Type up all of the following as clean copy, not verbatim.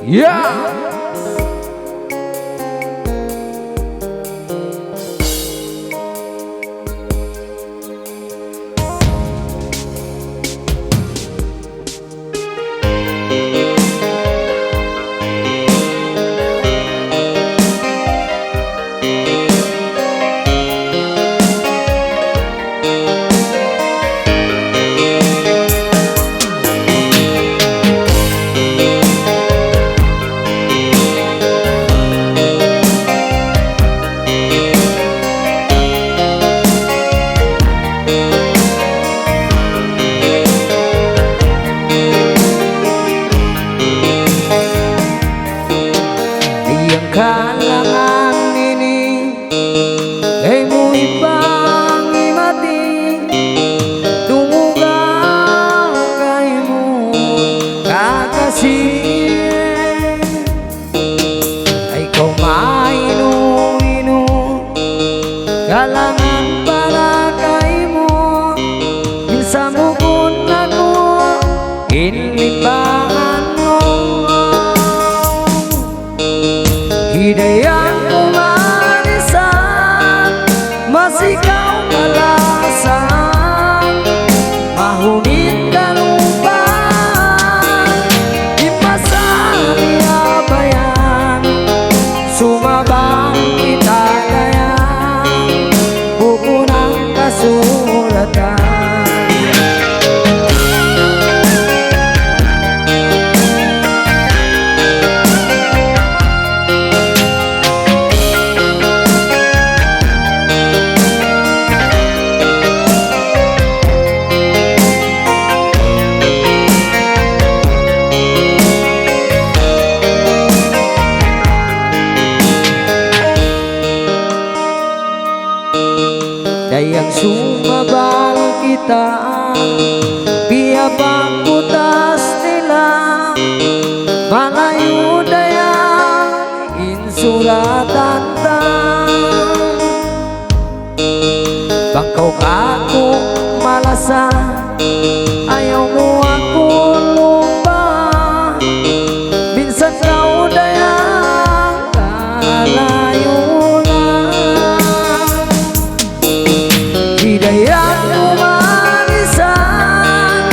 Ya. Kalangan ini kaymu ibang mati tumugang kaymu kakasih ay kau mainu-inu kalangan para kaymu bisa mukun aku inlibangan hidayahku manisan masih kau balasan mahunin kalupan di pasar abayan sumabang kita gayang buku ng kasulatan. Dayang sumabang kita biabang putas nila malayo dayang insuratan bangkau kaku malasa ayaw mo ako lupa minsan kau dayang kalayo hidayahku manisan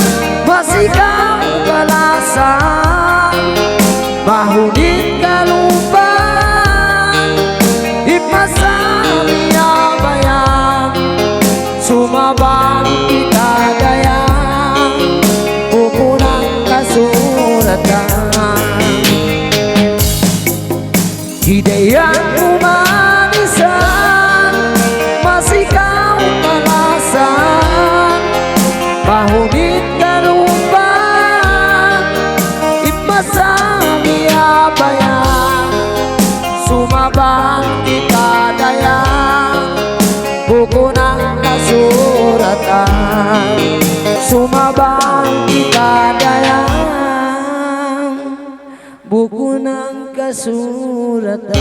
masih kau balasan mahunin kalupan ipasami abayan sumabang kita gayang buku ng kasulatan. Hidayahku manisan masih kau balasan mahunin kalupan ipasami abayan sumabang kita dayang buku ng kasulatan sumabang kita dayang buku ng kasulatan.